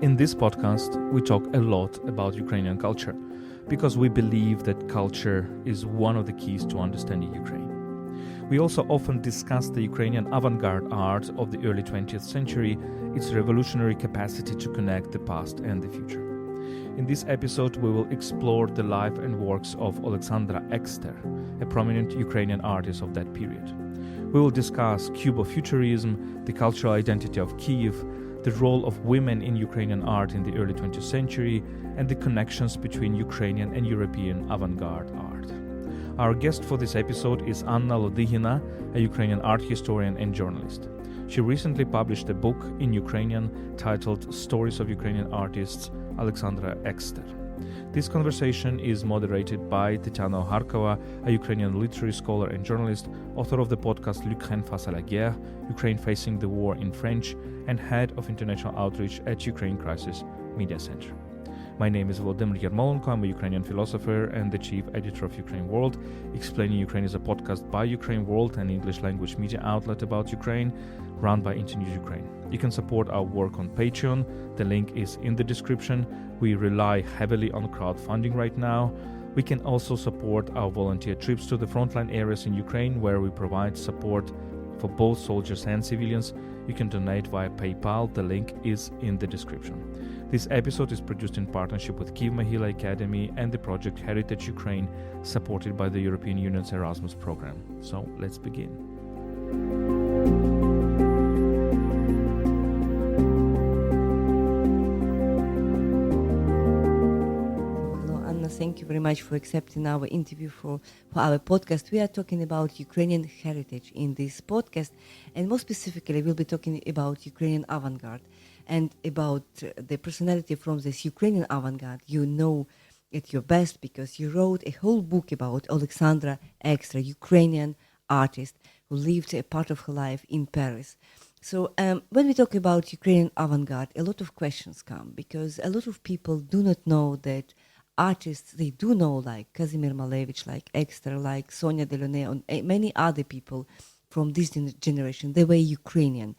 In this podcast, we talk a lot about Ukrainian culture because we believe that culture is one of the keys to understanding Ukraine. We also often discuss the Ukrainian avant-garde art of the early 20th century, its revolutionary capacity to connect the past and the future. In this episode, we will explore the life and works of Oleksandra Ekster, a prominent Ukrainian artist of that period. We will discuss cubofuturism, the cultural identity of Kyiv, the role of women in Ukrainian art in the early 20th century, and the connections between Ukrainian and European avant-garde art. Our guest for this episode is Anna Lodygina, a Ukrainian art historian and journalist. She recently published a book in Ukrainian titled Stories of Ukrainian Artists, Oleksandra Exter. This conversation is moderated by Tetyana Ogarkova, a Ukrainian literary scholar and journalist, author of the podcast Ukraine face à la guerre, Ukraine Facing the War in French, and head of international outreach at Ukraine Crisis Media Center. My name is Volodymyr Yermolenko. I'm a Ukrainian philosopher and the chief editor of UkraineWorld. Explaining Ukraine is a podcast by UkraineWorld, an English-language media outlet about Ukraine, run by Internews Ukraine. You can support our work on Patreon. The link is in the description. We rely heavily on crowdfunding right now. We can also support our volunteer trips to the frontline areas in Ukraine, where we provide support for both soldiers and civilians. You can donate via PayPal. The link is in the description. This episode is produced in partnership with Kyiv Mahila Academy and the project Heritage Ukraine, supported by the European Union's Erasmus program. So let's begin. Thank you very much for accepting our interview for our podcast. We are talking about Ukrainian heritage in this podcast, and more specifically, we'll be talking about Ukrainian avant-garde and about the personality from this Ukrainian avant-garde you know at your best because you wrote a whole book about Oleksandra Ekster, Ukrainian artist who lived a part of her life in Paris. So when we talk about Ukrainian avant-garde, a lot of questions come because a lot of people do not know that artists they do know, like Kazimir Malevich, like Ekster, like Sonia Delaunay, and many other people from this generation, they were Ukrainian.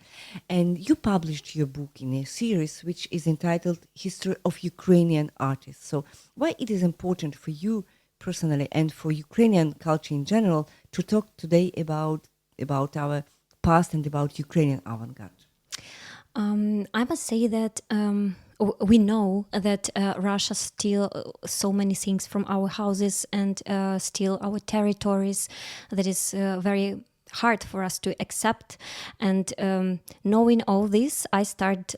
And you published your book in a series which is entitled History of Ukrainian Artists. So why it is important for you personally and for Ukrainian culture in general to talk today about our past and about Ukrainian avant-garde? I must say that we know that Russia steals so many things from our houses and steal our territories. That is very hard for us to accept. And knowing all this, I start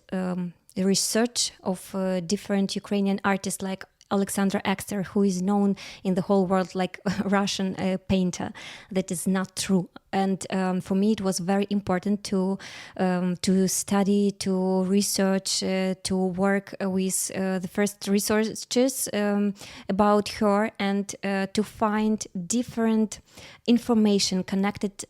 research of different Ukrainian artists like Oleksandra Ekster, who is known in the whole world like a Russian painter. That is not true. And for me, it was very important to study, to research, to work with the first researchers about her and to find different information connected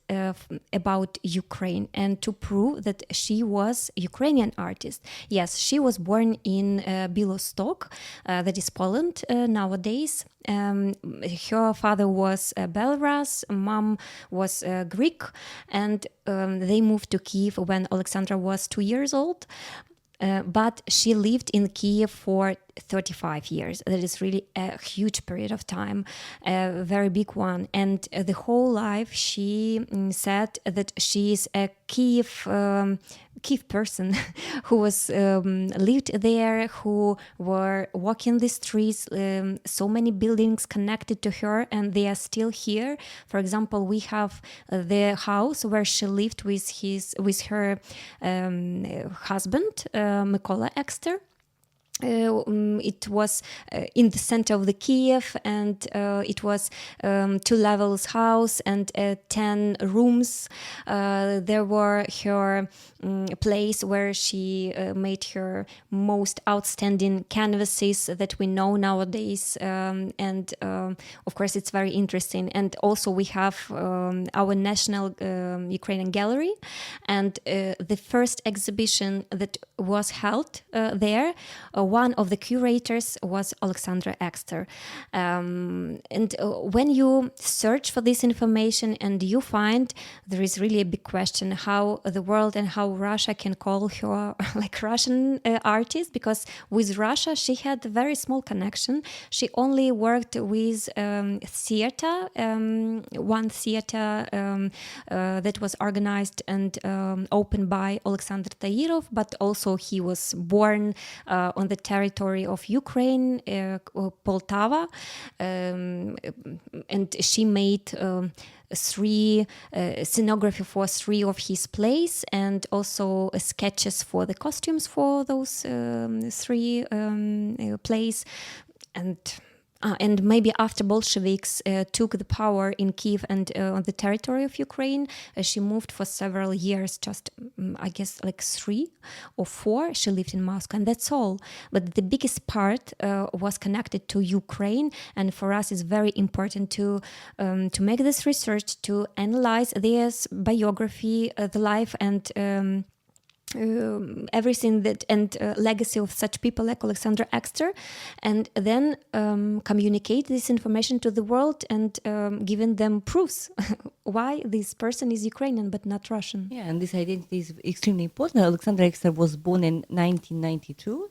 about Ukraine and to prove that she was a Ukrainian artist. Yes, she was born in Białystok, that is Poland nowadays. Her father was Belarus, mom was Greek, and they moved to Kyiv when Oleksandra was 2 years old. But she lived in Kyiv for 35 years. That is really a huge period of time, a very big one. And the whole life she said that she is a Kyiv person who was lived there, who were walking the streets, so many buildings connected to her, and they are still here. For example, we have the house where she lived with her husband, Mykola Ekster. It was in the center of the Kyiv, and it was 2 levels house and 10 rooms. There were her place where she made her most outstanding canvases that we know nowadays, and of course it's very interesting. And also we have our national Ukrainian gallery, and the first exhibition that was held there one of the curators was Oleksandra Ekster. And when you search for this information and you find there is really a big question how the world and how Russia can call her like Russian artist, because with Russia she had a very small connection. She only worked with theater, one theater that was organized and opened by Alexander Tairov, but also he was born on the territory of Ukraine, Poltava, and she made three scenography for three of his plays and also sketches for the costumes for those three plays. And maybe after Bolsheviks took the power in Kyiv and on the territory of Ukraine, she moved for several years, just I guess like 3 or 4. She lived in Moscow, and that's all. But the biggest part was connected to Ukraine, and for us it's very important to make this research, to analyze their biography, the life and everything that and legacy of such people like Oleksandra Exter, and then communicate this information to the world and giving them proofs why this person is Ukrainian but not Russian. Yeah, and this identity is extremely important. Oleksandra Exter was born in 1992.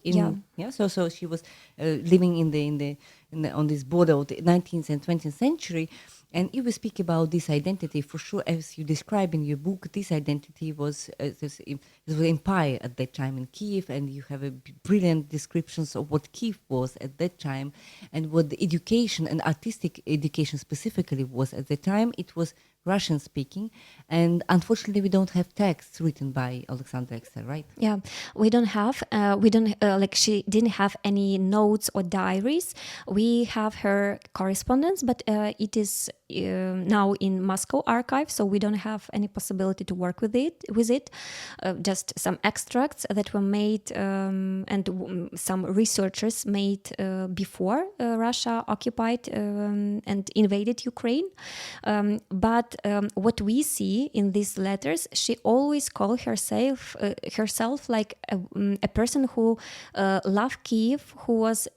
So she was living on this border of the 19th and 20th century. And if we speak about this identity, for sure, as you describe in your book, this identity was it was empire at that time in Kyiv, and you have a brilliant descriptions of what Kyiv was at that time, and what the education and artistic education specifically was at the time. It was Russian speaking, and unfortunately, we don't have texts written by Oleksandra Ekster, right? Yeah, we don't have. She didn't have any notes or diaries. We have her correspondence, but it is now in Moscow archive, so we don't have any possibility to work with it. Just some extracts that were made and some researchers made before Russia occupied and invaded Ukraine. But what we see in these letters, she always called herself like a person who loved Kyiv, who was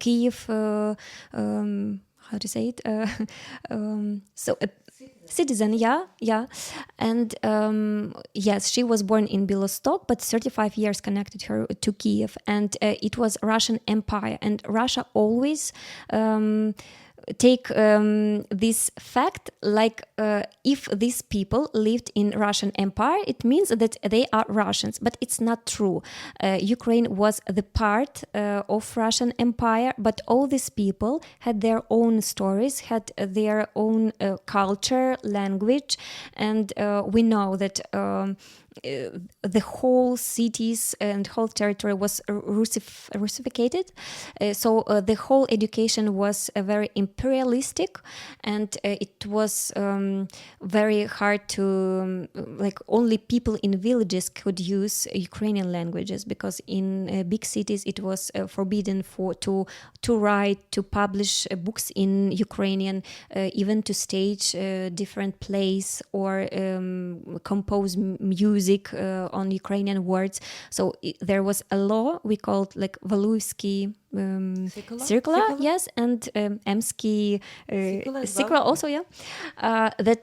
Kyiv. How to say it? So a citizen, yeah. And yes, she was born in Bialystok, but 35 years connected her to Kyiv, and it was Russian Empire, and Russia always take this fact like if these people lived in Russian Empire, it means that they are Russians, but it's not true. Ukraine was the part of Russian Empire, but all these people had their own stories, had their own culture, language, and we know that the whole cities and whole territory was Russificated. So the whole education was very imperialistic, and it was very hard to, like, only people in villages could use Ukrainian languages, because in big cities it was forbidden to write, to publish books in Ukrainian, even to stage different plays or compose music on Ukrainian words. So there was a law we called like Valuevsky circular, yes, and Emsky circular also, yeah, that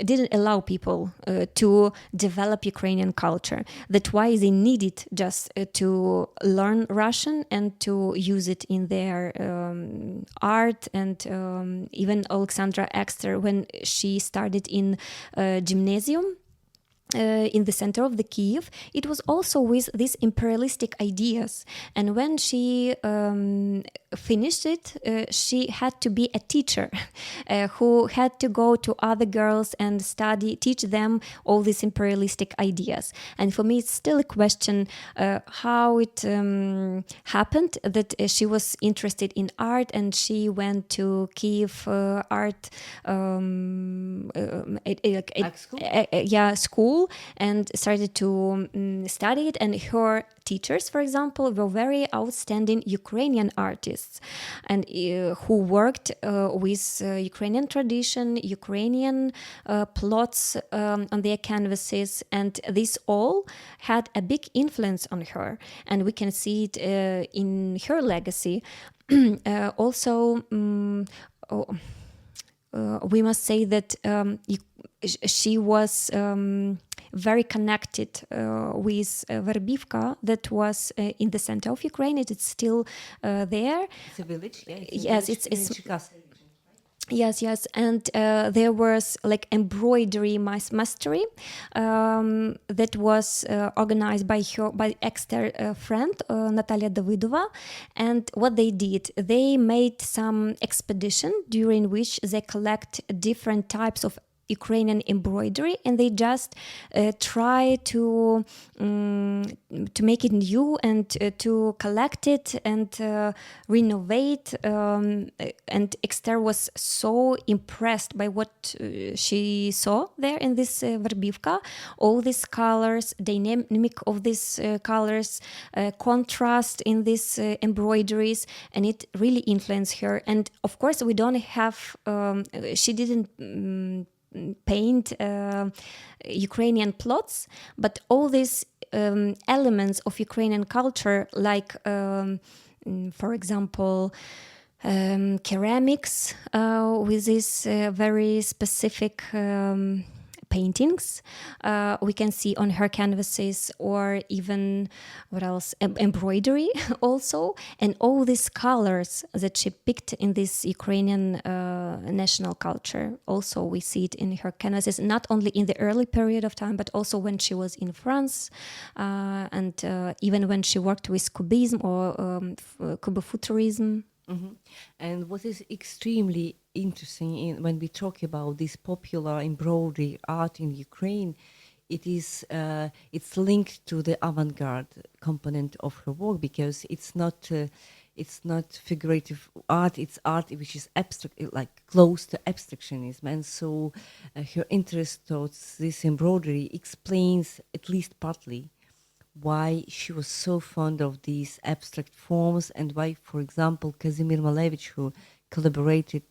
didn't allow people to develop Ukrainian culture. That's why they needed just to learn Russian and to use it in their art. And even Oleksandra Exter, when she started in gymnasium, in the center of the Kyiv, it was also with these imperialistic ideas. And when she finished it, she had to be a teacher who had to go to other girls and teach them all these imperialistic ideas. And for me, it's still a question how it happened that she was interested in art, and she went to Kyiv art school. school and started to study it. And her teachers, for example, were very outstanding Ukrainian artists, and who worked with Ukrainian tradition, Ukrainian plots on their canvases, and this all had a big influence on her, and we can see it in her legacy. Also, we must say that she was very connected with Verbivka, that was in the center of Ukraine. It is still there. It's a village, yeah. Yes, it's Yes, and there was like embroidery mastery that was organized by Ekster friend Natalia Davidova. And what they did, they made some expedition during which they collect different types of Ukrainian embroidery, and they just try to make it new and to collect it and renovate. And Ekster was so impressed by what she saw there in this Verbivka. All these colors, dynamic of these colors, contrast in these embroideries, and it really influenced her. And of course, we don't have. She didn't paint Ukrainian plots, but all these elements of Ukrainian culture, like for example ceramics with these very specific paintings we can see on her canvases, or even what else, embroidery also, and all these colors that she picked in this Ukrainian national culture. Also we see it in her canvases, not only in the early period of time, but also when she was in France, and even when she worked with cubism or cubofuturism. Mm-hmm. And what is extremely interesting when we talk about this popular embroidery art in Ukraine, it is it's linked to the avant-garde component of her work, because it's not figurative art, it's art which is abstract, like close to abstractionism. And so her interest towards this embroidery explains, at least partly, why she was so fond of these abstract forms, and why, for example, Kazimir Malevich, who collaborated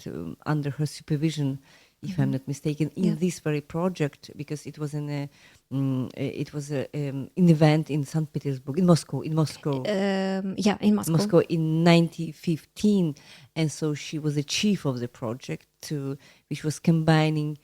under her supervision, if I'm not mistaken, in this very project, because it was an event in St. Petersburg, in Moscow. In Moscow. Moscow in 1915, and so she was the chief of the project, which was combining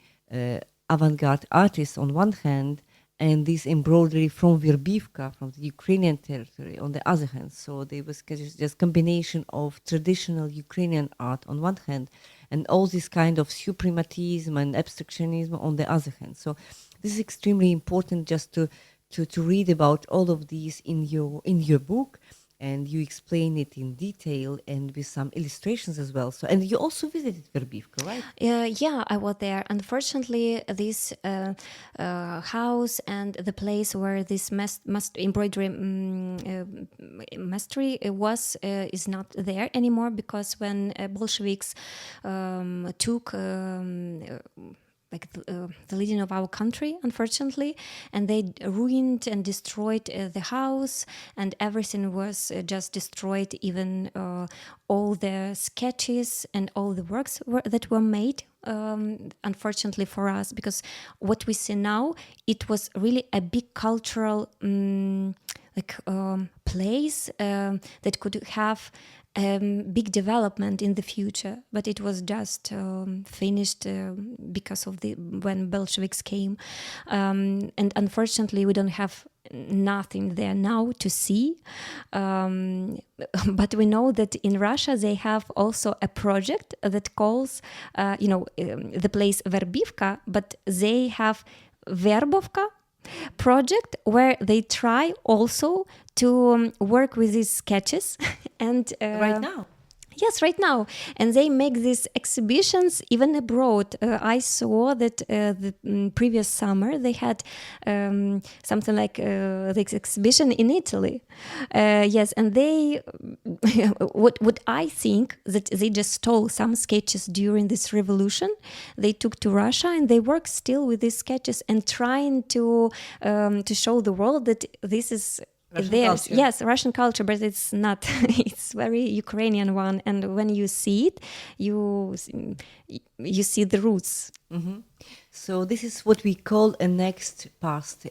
avant-garde artists on one hand, and this embroidery from Verbivka, from the Ukrainian territory, on the other hand. So there was just combination of traditional Ukrainian art on one hand, and all this kind of suprematism and abstractionism on the other hand. So this is extremely important, just to read about all of these in your book, and you explain it in detail and with some illustrations as well. So, and you also visited Verbivka, right? Yeah, I was there. Unfortunately, this house and the place where this embroidery mastery was is not there anymore, because when Bolsheviks took the leading of our country, unfortunately, and they ruined and destroyed the house, and everything was just destroyed, even all the sketches and all the works that were made, unfortunately for us, because what we see now, it was really a big cultural place that could have big development in the future, but it was just finished because of when Bolsheviks came, and unfortunately we don't have nothing there now to see, but we know that in Russia they have also a project that calls the place Verbivka, but they have Verbovka project, where they try also to work with these sketches and right now. Yes, right now. And they make these exhibitions even abroad. I saw that the previous summer they had something like this exhibition in Italy. Yes, and they, what I think that they just stole some sketches during this revolution. They took to Russia and they work still with these sketches and trying to show the world that this is Russian theirs. culture. Yes, Russian culture, but it's not. It's very Ukrainian one, and when you see it, you see the roots. So this is what we call a next past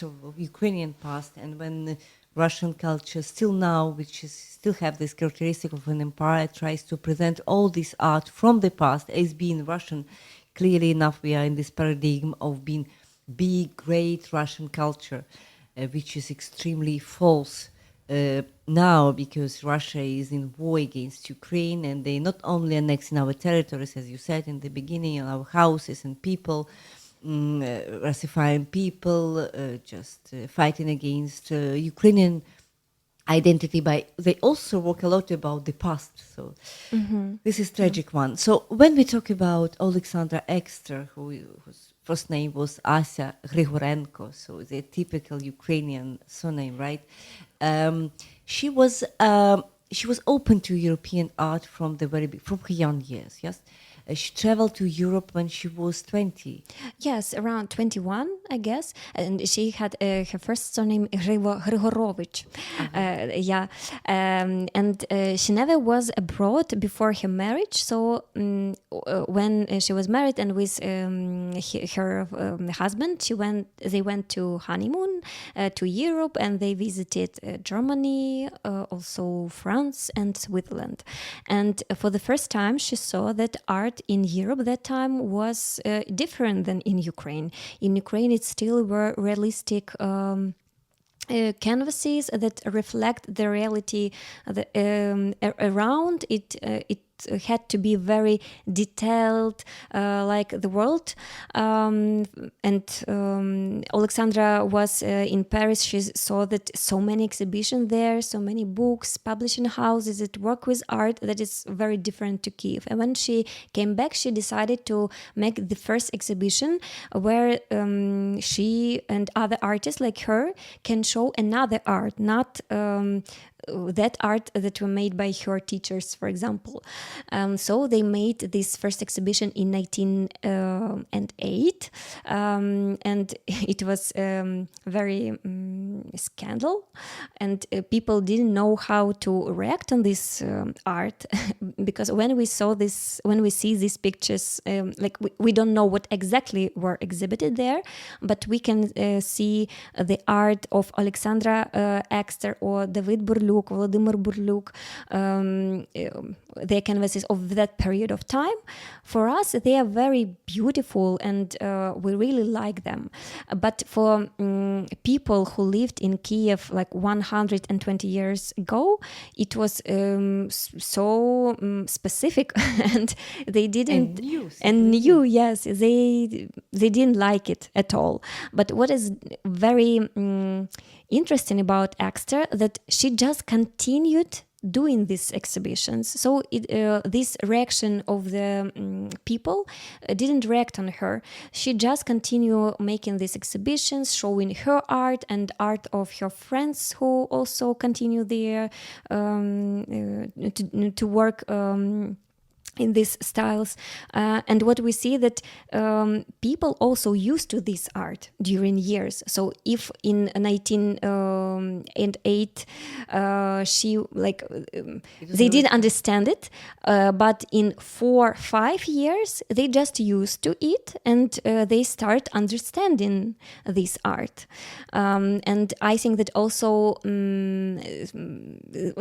of Ukrainian past, and when Russian culture still now, which is still have this characteristic of an empire, tries to present all this art from the past as being Russian. Clearly enough, we are in this paradigm of being big, great Russian culture, which is extremely false now, because Russia is in war against Ukraine, and they not only annexing our territories, as you said in the beginning, our houses and people, Russifying people, just fighting against Ukrainian identity. They also work a lot about the past. So this is tragic one. So when we talk about Oleksandra Ekster, whose first name was Asa Grigorenko, so the typical Ukrainian surname, right? She was open to European art from her young years. Yes, she traveled to Europe when she was 20. Yes, around 21, I guess. And she had her first surname Grigorovich. And she never was abroad before her marriage. So when she was married and with her husband, they went to honeymoon to Europe, and they visited Germany, also France and Switzerland. And for the first time, she saw that art in Europe that time was different than in Ukraine. In Ukraine, it still were realistic canvases that reflect the reality around it. It had to be very detailed, like the world. And Alexandra was in Paris. She saw that so many exhibitions there, so many books, publishing houses that work with art that is very different to Kyiv. And when she came back, she decided to make the first exhibition where she and other artists like her can show another art, not that art that were made by her teachers, for example. So they made this first exhibition in 1908, and it was very scandal, and people didn't know how to react on this art because when we see these pictures, like we don't know what exactly were exhibited there, but we can see the art of Oleksandra Ekster or David Burlyuk, Volodymyr Burlyuk, their canvases of that period of time. For us, they are very beautiful and we really like them. But for people who lived in Kyiv like 120 years ago, it was so specific and they didn't... And new, yes. They didn't like it at all. But what is very interesting about Exter, that she just continued doing these exhibitions. So this reaction of the people didn't react on her. She just continued making these exhibitions, showing her art and art of her friends who also continue there to work in these styles. And what we see that people also used to this art during years. So if in 1908 she they didn't understand it, but in 4-5 years they just used to it and they start understanding this art. And I think that also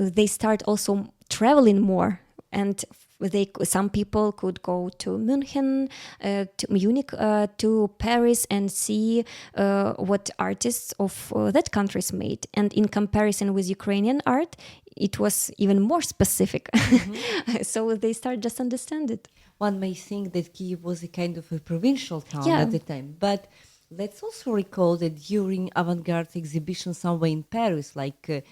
they start also traveling more, and some people could go to Munich, to Paris and see what artists of that countries made. And in comparison with Ukrainian art, it was even more specific. So they start just understand it. One may think that Kyiv was a kind of a provincial town at the time, but let's also recall that during avant-garde exhibition somewhere in Paris, like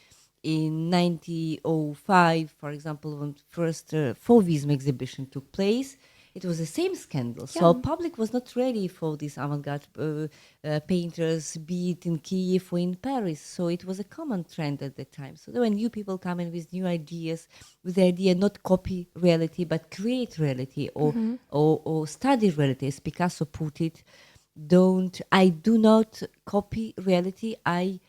in 1905, for example, when first Fauvism exhibition took place, it was the same scandal. So public was not ready for these avant-garde painters, be it in Kyiv or in Paris. So it was a common trend at the time. So when new people come in with new ideas, with the idea not copy reality but create reality or study reality, as Picasso put it, I do not copy reality. I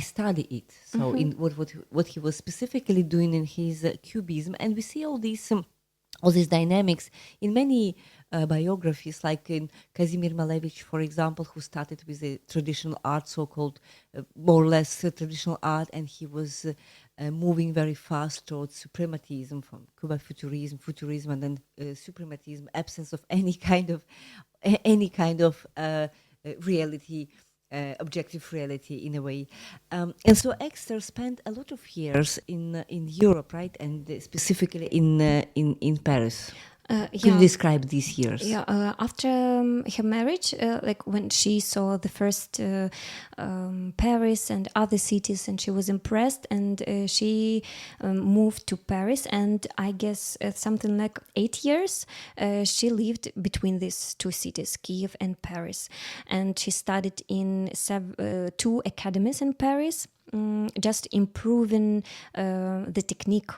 study it. So in what he was specifically doing in his cubism, and we see all these dynamics in many biographies, like in Kazimir Malevich, for example, who started with a traditional art, so-called more or less traditional art, and he was moving very fast towards suprematism, from futurism, and then suprematism, absence of any kind of reality. Objective reality in a way, and so Exter spent a lot of years in Europe, right, and specifically in Paris. Can you describe these years? After her marriage, like when she saw the first Paris and other cities, and she was impressed, and she moved to Paris, and I guess something like 8 years she lived between these two cities, Kyiv and Paris, and she studied in 2 academies in Paris. Just improving the technique,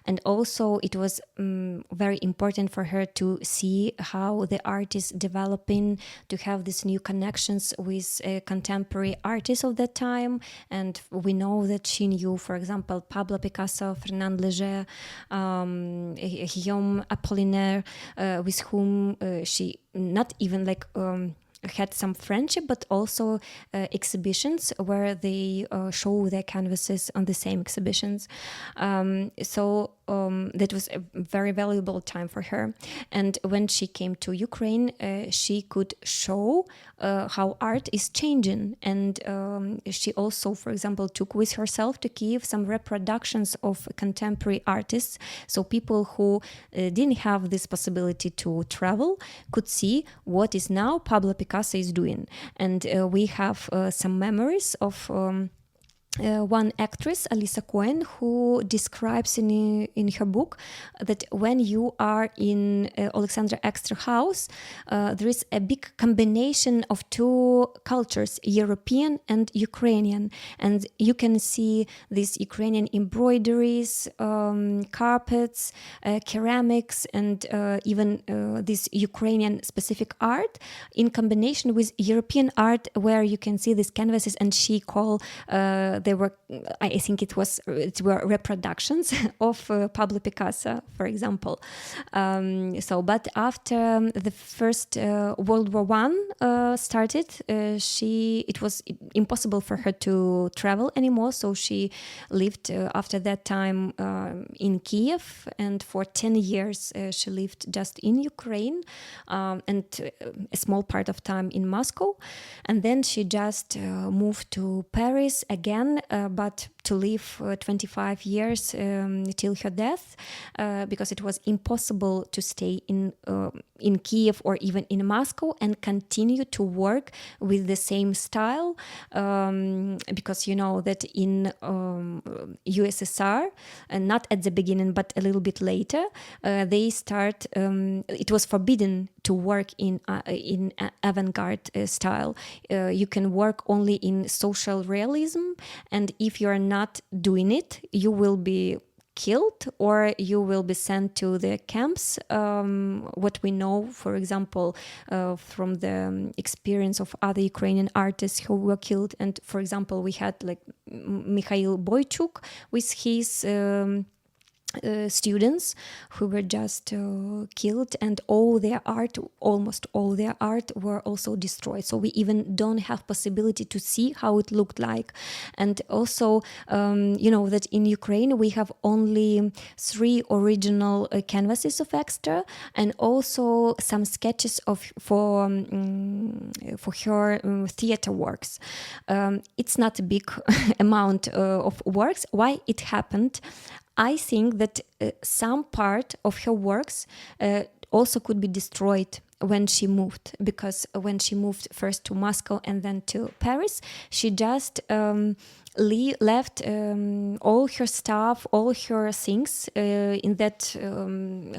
and also it was very important for her to see how the art is developing, to have these new connections with contemporary artists of that time. And we know that she knew, for example, Pablo Picasso, Fernand Léger, Guillaume Apollinaire, with whom she not even like had some friendship, but also exhibitions where they show their canvases on the same exhibitions. So that was a very valuable time for her. And when she came to Ukraine, she could show how art is changing. And she also, for example, took with herself to Kyiv some reproductions of contemporary artists. So people who didn't have this possibility to travel could see what is now Pablo Picasso is doing. And we have some memories of one actress, Alisa Cohen, who describes in her book that when you are in Oleksandra Exter house, there is a big combination of 2 cultures, European and Ukrainian. And you can see these Ukrainian embroideries, carpets, ceramics, and even this Ukrainian specific art in combination with European art, where you can see these canvases, and she called they were, I think it were reproductions of Pablo Picasso, for example. But after the First World War I started, it was impossible for her to travel anymore. So she lived after that time in Kyiv, and for 10 years she lived just in Ukraine, and a small part of time in Moscow. And then she just moved to Paris again, but to live 25 years till her death, because it was impossible to stay in Kyiv or even in Moscow and continue to work with the same style, because you know that in USSR, and not at the beginning but a little bit later, they start. It was forbidden to work in avant-garde style. You can work only in social realism, and if you are not doing it, you will be killed or you will be sent to the camps. What we know, for example, from the experience of other Ukrainian artists who were killed, and for example, we had like Mikhail Boychuk with his students who were just killed, and almost all their art were also destroyed. So we even don't have possibility to see how it looked like. And also, you know that in Ukraine we have only 3 original canvases of Exter, and also some sketches for her theater works. It's not a big amount of works. Why it happened? I think that some part of her works also could be destroyed when she moved, because when she moved first to Moscow and then to Paris, she just left all her stuff, all her things in that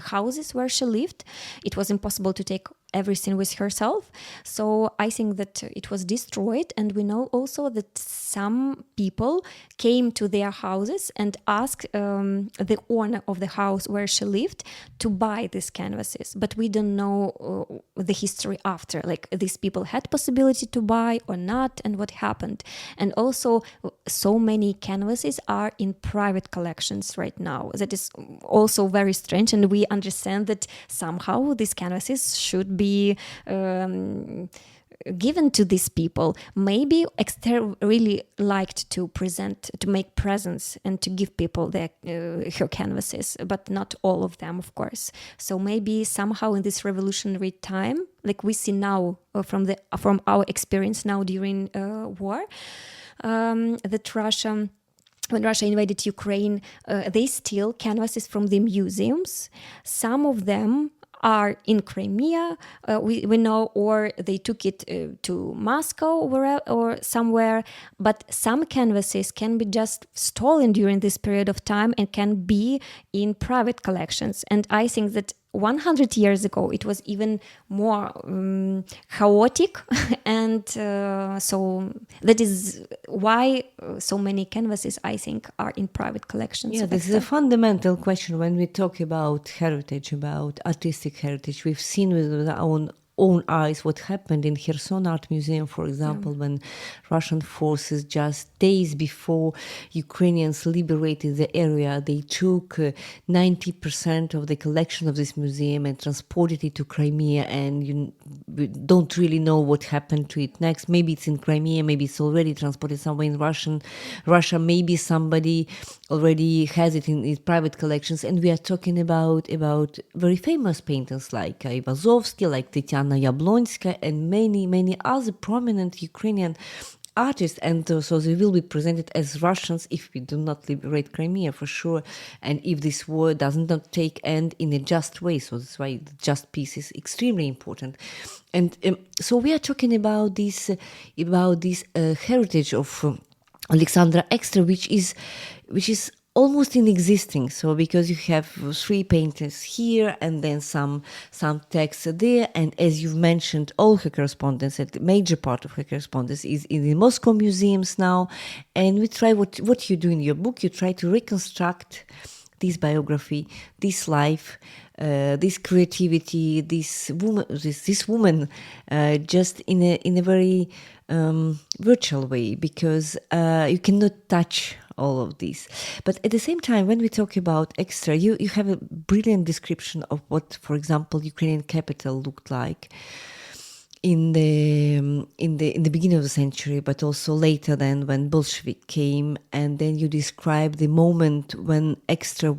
houses where she lived. It was impossible to take everything with herself. So I think that it was destroyed. And we know also that some people came to their houses and asked the owner of the house where she lived to buy these canvases. But we don't know the history after, like these people had possibility to buy or not, and what happened. And also so many canvases are in private collections right now. That is also very strange. And we understand that somehow these canvases should be given to these people. Maybe Exter really liked to make presents and to give people her canvases, but not all of them, of course. So maybe somehow in this revolutionary time, like we see now from our experience now during war, that when Russia invaded Ukraine, they steal canvases from the museums. Some of them are in Crimea, we know, or they took it to Moscow or somewhere. But some canvases can be just stolen during this period of time and can be in private collections. And I think that 100 years ago it was even more chaotic, and so that is why so many canvases, I think, are in private collections. Yeah, this is a fundamental question when we talk about heritage, about artistic heritage. We've seen with our own eyes what happened in Kherson Art Museum, for example, when Russian forces, just days before Ukrainians liberated the area, they took 90% of the collection of this museum and transported it to Crimea, and you don't really know what happened to it next. Maybe it's in Crimea, maybe it's already transported somewhere in Russia, maybe somebody already has it in his private collections. And we are talking about very famous painters like Ivazovsky, like Tetyana Ogarkova, and many other prominent Ukrainian artists. And so they will be presented as Russians if we do not liberate Crimea, for sure, and if this war does not take end in a just way. So that's why the just peace is extremely important. And so we are talking about this heritage of Oleksandra Exter, which is almost in existing. So because you have 3 painters here and then some texts there, and as you've mentioned, all her correspondence, a major part of her correspondence is in the Moscow museums now. And we try what you do in your book, you try to reconstruct this biography, this life, this creativity, this woman, just in a very virtual way, because you cannot touch all of this. But at the same time, when we talk about Exter, you have a brilliant description of what, for example, Ukrainian capital looked like in the beginning of the century, but also later than when Bolshevik came. And then you describe the moment when Exter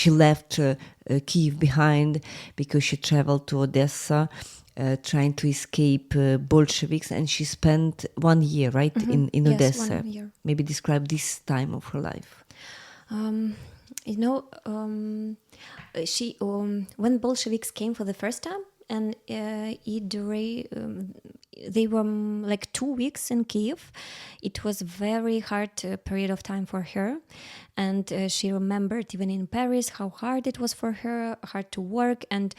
she left Kyiv behind because she traveled to Odessa, trying to escape Bolsheviks, and she spent 1 year, right, in Yes, Odessa. 1 year. Maybe describe this time of her life. She when Bolsheviks came for the first time, and they were like 2 weeks in Kyiv. It was very hard period of time for her, and she remembered even in Paris how hard it was for her, hard to work. And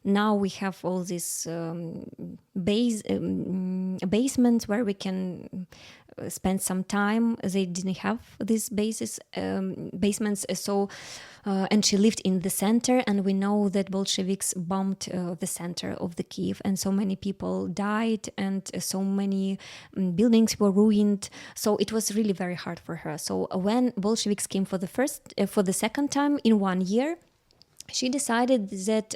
now we have all these basements where we can spend some time. They didn't have these basements, so and she lived in the center, and we know that Bolsheviks bombed the center of the Kyiv, and so many people died, and so many buildings were ruined. So it was really very hard for her. So when Bolsheviks came for the second time in 1 year, she decided that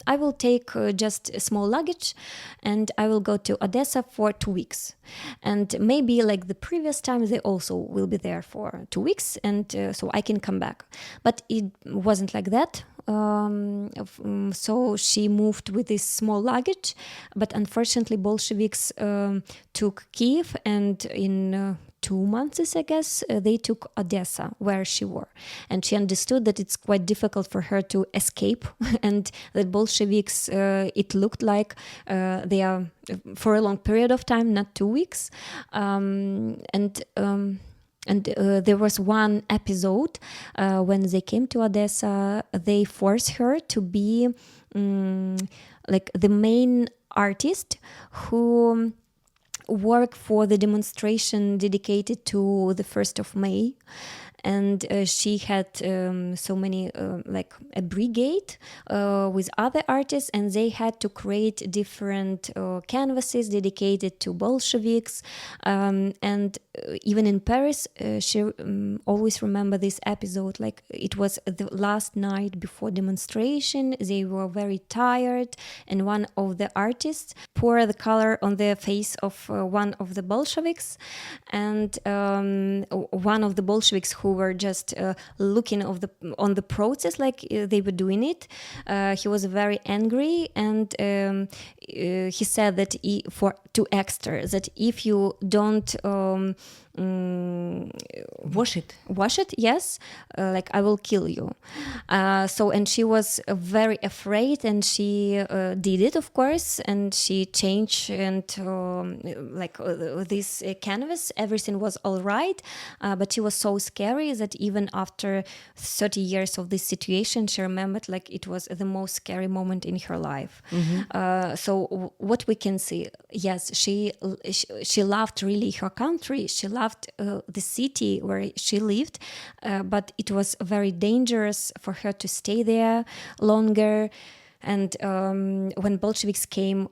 I will take just a small luggage and I will go to Odessa for 2 weeks. And maybe like the previous time, they also will be there for 2 weeks, and so I can come back. But it wasn't like that. so she moved with this small luggage, but unfortunately Bolsheviks took Kyiv, and in 2 months, I guess, they took Odessa, where she were. And she understood that it's quite difficult for her to escape, and that Bolsheviks, it looked like they are, for a long period of time, not 2 weeks. And there was one episode when they came to Odessa, they forced her to be like the main artist who work for the demonstration dedicated to the 1st of May. And she had so many, like a brigade with other artists, and they had to create different canvases dedicated to Bolsheviks. And even in Paris, she always remember this episode, like it was the last night before demonstration. They were very tired, and one of the artists poured the color on the face of one of the Bolsheviks, and one of the Bolsheviks who were just looking on the process, like they were doing it. He was very angry, and he said that to Exter that if you don't wash it, yes, like I will kill you. And she was very afraid, and she did it, of course, and she changed, and this canvas, everything was all right, but she was so scary that even after 30 years of this situation, she remembered like it was the most scary moment in her life. So what we can see, yes, she loved really her country, she loved the city where she lived, but it was very dangerous for her to stay there longer. And when Bolsheviks came,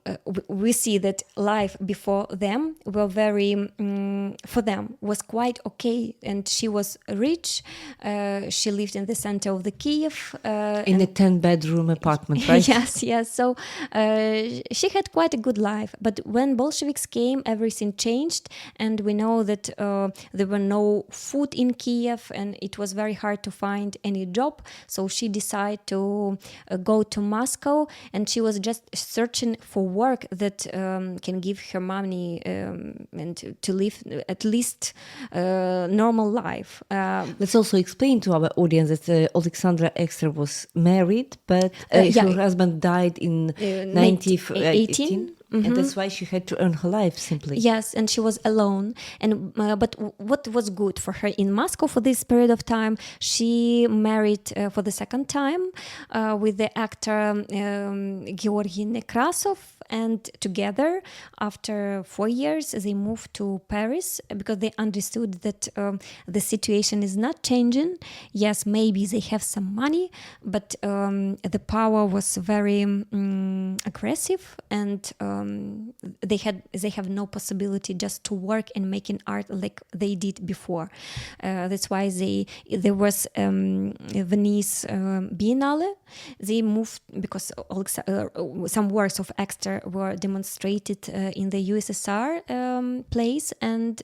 we see that life before them were very, for them, was quite okay. And she was rich. She lived in the center of the Kyiv. In a 10-bedroom apartment, right? Yes. So she had quite a good life. But when Bolsheviks came, everything changed. And we know that there were no food in Kyiv, and it was very hard to find any job. So she decided to go to Moscow. And she was just searching for work that can give her money and to live at least normal life. Let's also explain to our audience that Oleksandra Exter was married, but her husband died in 1918. And that's why she had to earn her life, simply. Yes, and she was alone. And but what was good for her in Moscow for this period of time, she married for the second time with the actor Georgy Nekrasov. And together, after 4 years, they moved to Paris because they understood that the situation is not changing. Yes, maybe they have some money, but the power was very aggressive, and they have no possibility just to work and making art like they did before. That's why there was Venice Biennale. They moved because some works of Exter were demonstrated in the USSR place, and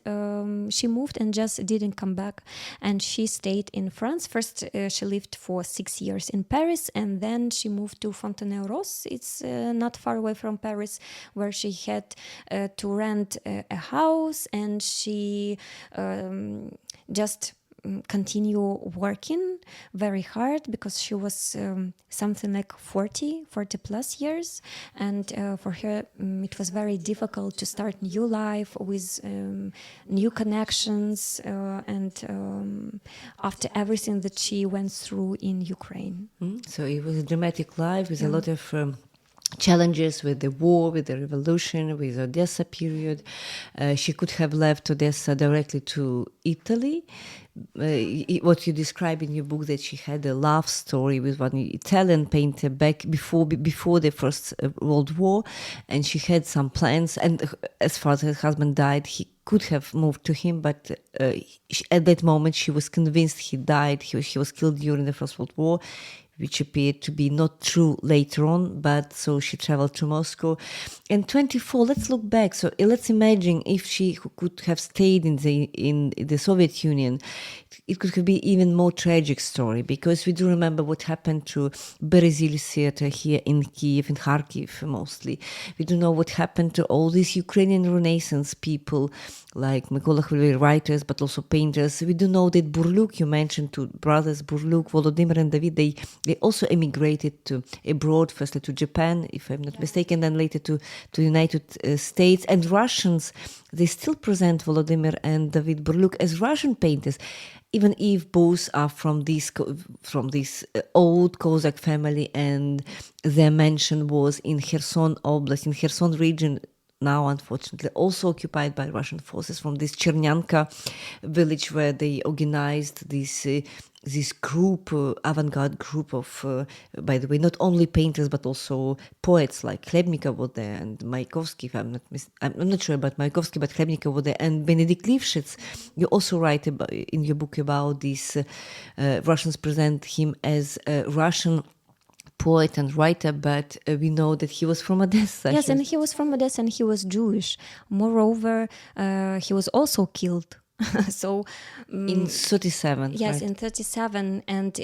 she moved and just didn't come back. And she stayed in France. First, she lived for 6 years in Paris, and then she moved to Fontenay-aux-Roses. It's not far away from Paris, where she had to rent a house, and she just continue working very hard because she was something like 40 plus years, and for her it was very difficult to start new life with new connections and after everything that she went through in Ukraine. So it was a dramatic life with a lot of challenges with the war, with the revolution, with Odessa period. She could have left Odessa directly to Italy. What you describe in your book, that she had a love story with one Italian painter back before the First World War, and she had some plans. And as far as her husband died, he could have moved to him, but at that moment she was convinced he died. He was killed during the First World War. which appeared to be not true later on, but so she traveled to Moscow. And 24, let's look back. So let's imagine if she could have stayed in the Soviet Union, it could be even more tragic story, because we do remember what happened to Berezil Theatre here in Kyiv, in Kharkiv mostly. We do know what happened to all these Ukrainian Renaissance people, like Mykola Khvilievich, writers, but also painters. We do know that Burluk, you mentioned two brothers, Burluk, Volodymyr and David, they also emigrated to abroad, firstly to Japan, if I'm not mistaken, then later to United States. And Russians, they still present Volodymyr and David Burluk as Russian painters, even if both are from this old Cossack family, and their mansion was in Kherson Oblast, in Kherson region, now unfortunately also occupied by Russian forces, from this Chernyanka village where they organized this group, avant-garde group of, by the way, not only painters but also poets, like Khlebnikov was there and Mayakovsky. I'm not sure about Mayakovsky, but Khlebnikov was there, and Benedikt Lifshitz. You also write in your book about this. Russians present him as a Russian poet and writer, but we know that he was from Odessa. Yes, and he was from Odessa, and he was Jewish. Moreover, he was also killed. So in 37, yes, right? in 37, and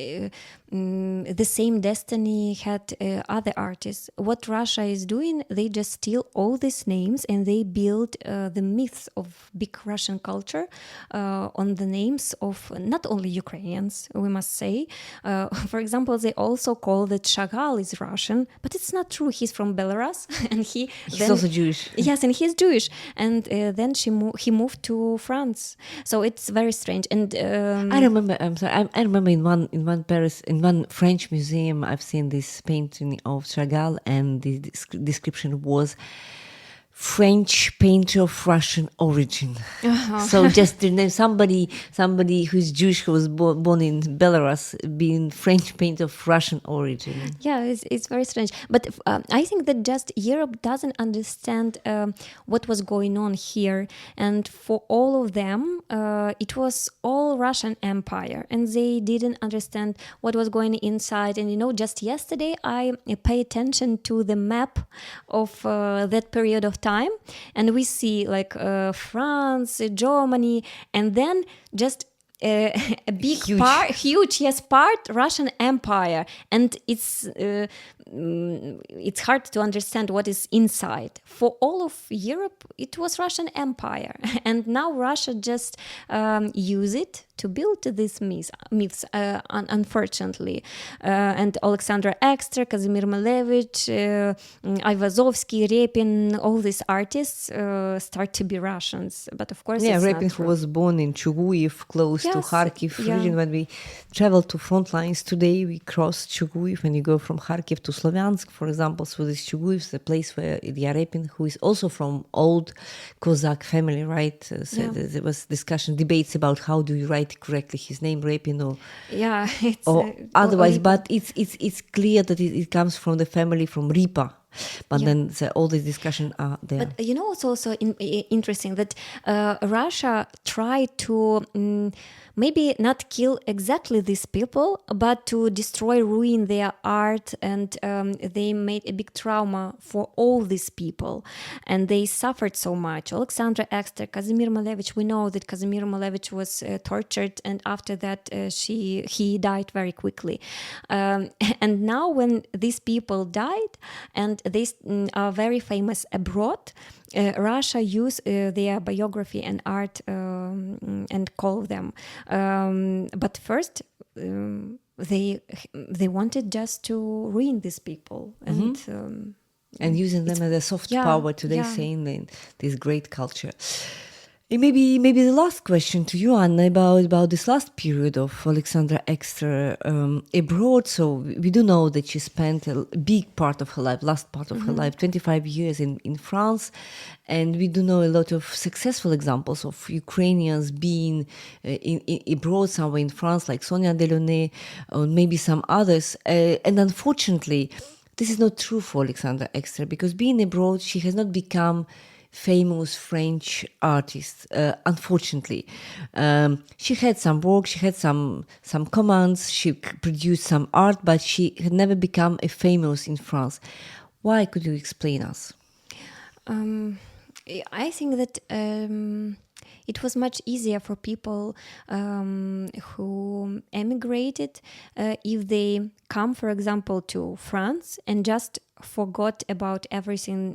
the same destiny had other artists. What Russia is doing, they just steal all these names and they build the myths of big Russian culture on the names of not only Ukrainians, we must say. For example, they also call that Chagall is Russian, but it's not true. He's from Belarus, and he's also Jewish. Yes, and he's Jewish, and then he moved to France. So it's very strange. And I remember. I'm sorry. I remember in one French museum, I've seen this painting of Chagall, and the description was French painter of Russian origin. Uh-huh. So just to name somebody who's Jewish, who was born in Belarus, being French painter of Russian origin. Yeah, it's very strange. But I think that just Europe doesn't understand what was going on here. And for all of them, it was all Russian Empire. And they didn't understand what was going inside. And, just yesterday, I pay attention to the map of that period of time. And we see like France, Germany, and then just a big huge part Russian Empire, and it's hard to understand what is inside. For all of Europe, it was Russian Empire, and now Russia just use it to build these myths, unfortunately. And Oleksandra Ekster, Kazimir Malevich, Ayvazovsky, Repin, all these artists start to be Russians. But of course, it's Repin, not who was born in Chuguyev, close to Kharkiv region. When we travel to front lines today, we cross Chuguyev. When you go from Kharkiv to Slovyansk, for example, so this Chuguyev is the place where Ilya Repin, who is also from old Cossack family, right? There was debates about how do you write correctly his name, Repin, or otherwise. But it's clear that it comes from the family from Ripa. But then all these discussions are there. But it's also interesting that Russia tried to maybe not kill exactly these people, but to destroy, ruin their art, and they made a big trauma for all these people, and they suffered so much. Oleksandra Ekster, Kazimir Malevich, we know that Kazimir Malevich was tortured, and after that he died very quickly. And now when these people died, and they are very famous abroad, Russia use their biography and art and call them. But first, they wanted just to ruin these people and using them as a soft power today, saying this great culture. And maybe the last question to you, Anna, about this last period of Oleksandra Exter abroad. So we do know that she spent a big part of her life, last part of her life, 25 years in France. And we do know a lot of successful examples of Ukrainians being abroad somewhere in France, like Sonia Delaunay, or maybe some others. And unfortunately, this is not true for Oleksandra Exter, because being abroad, she has not become famous French artist. Unfortunately, she had some work, she had some commands, she produced some art, but she had never become a famous in France. Why? Could you explain us? I think that it was much easier for people who emigrated if they come, for example, to France and just forgot about everything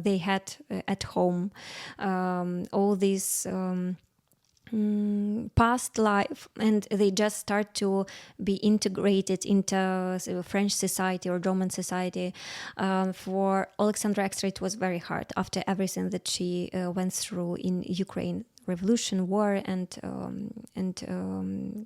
they had at home. All these past life, and they just start to be integrated into French society or German society. For Olexandra Exter, it was very hard after everything that she went through in Ukraine. Revolution, war, and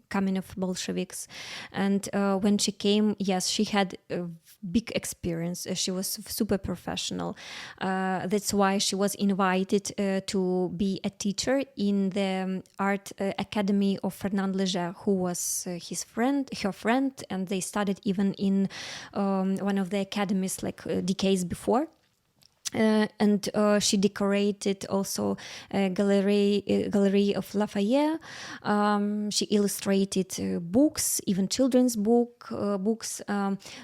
coming of Bolsheviks. And when she came, yes, she had a big experience. She was super professional. That's why she was invited to be a teacher in the art academy of Fernand Léger, who was her friend, and they studied even in one of the academies like decades before. And she decorated also a gallery of Lafayette. She illustrated books, even children's books.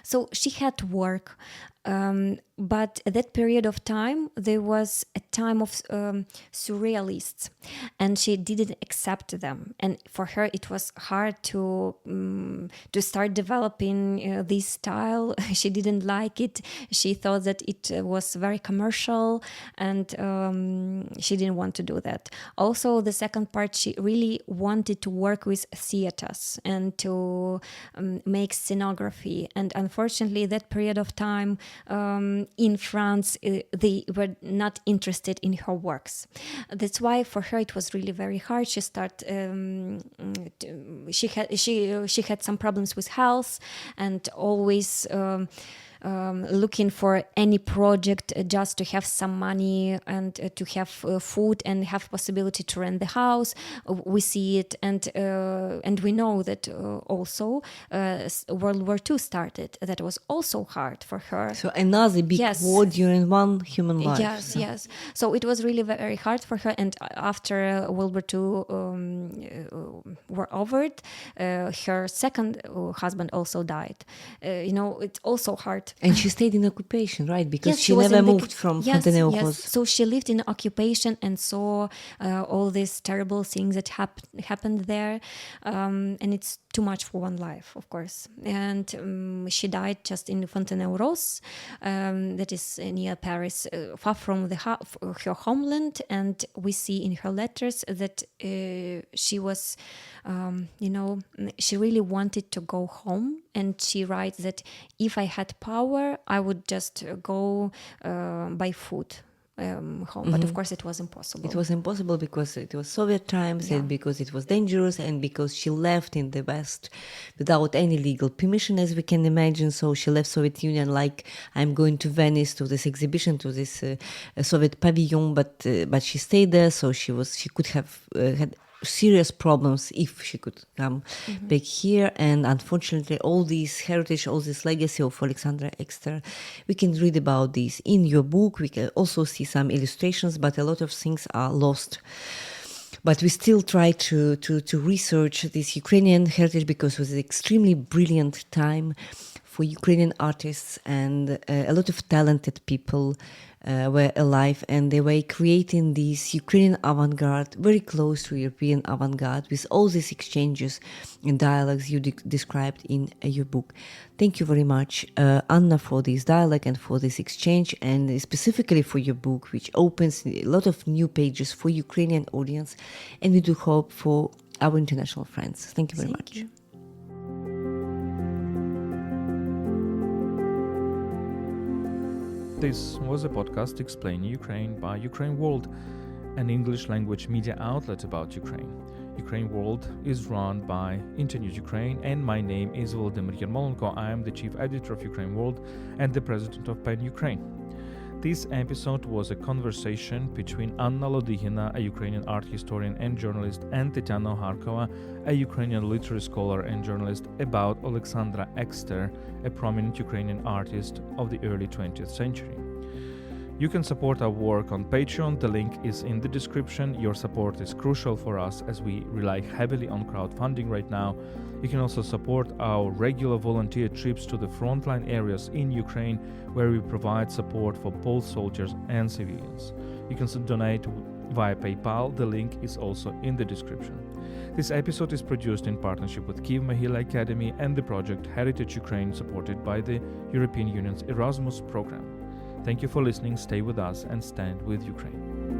So she had work. But at that period of time, there was a time of surrealists, and she didn't accept them. And for her, it was hard to start developing this style. She didn't like it. She thought that it was very commercial, and she didn't want to do that. Also, the second part, she really wanted to work with theaters and to make scenography. And unfortunately, that period of time, in France, they were not interested in her works. That's why for her it was really very hard. She had some problems with health, and always looking for any project just to have some money and to have food and have possibility to rent the house. We see it, and we know that also World War II started. That was also hard for her. So another big war during one human life. Yes. So it was really very hard for her. And after World War II were over, her second husband also died. It's also hard. And she stayed in occupation, right? Because yes, she never moved from Fontenay-aux-Roses. Yes. So she lived in occupation and saw all these terrible things that happened there. And it's too much for one life, of course. And she died just in Fontenay-aux-Roses, that is near Paris, far from her homeland. And we see in her letters that she was, she really wanted to go home. And she writes that if I had power, I would just go by foot home. Mm-hmm. But of course it was impossible. It was impossible because it was Soviet times, and because it was dangerous, and because she left in the West without any legal permission, as we can imagine. So she left Soviet Union like, I'm going to Venice to this exhibition, to this Soviet pavilion, but she stayed there. So she could have had serious problems if she could come back here. And unfortunately, all this heritage, all this legacy of Oleksandra Ekster, we can read about this in your book. We can also see some illustrations, but a lot of things are lost. But we still try to research this Ukrainian heritage, because it was an extremely brilliant time for Ukrainian artists, and a lot of talented people were alive, and they were creating this Ukrainian avant-garde very close to European avant-garde, with all these exchanges and dialogues you described in your book. Thank you very much, Anna, for this dialogue and for this exchange, and specifically for your book, which opens a lot of new pages for Ukrainian audience, and we do hope for our international friends. Thank you very much. You. This was a podcast explaining Ukraine by UkraineWorld, an English language media outlet about Ukraine. UkraineWorld is run by Internews Ukraine, and my name is Volodymyr Yermolenko. I am the chief editor of UkraineWorld and the president of PEN Ukraine. This episode was a conversation between Anna Lodygina, a Ukrainian art historian and journalist, and Tetyana Ogarkova, a Ukrainian literary scholar and journalist, about Oleksandra Ekster, a prominent Ukrainian artist of the early 20th century. You can support our work on Patreon, the link is in the description. Your support is crucial for us as we rely heavily on crowdfunding right now. You can also support our regular volunteer trips to the frontline areas in Ukraine, where we provide support for both soldiers and civilians. You can donate via PayPal, the link is also in the description. This episode is produced in partnership with Kyiv Mahila Academy and the project Heritage Ukraine, supported by the European Union's Erasmus program. Thank you for listening, stay with us and stand with Ukraine.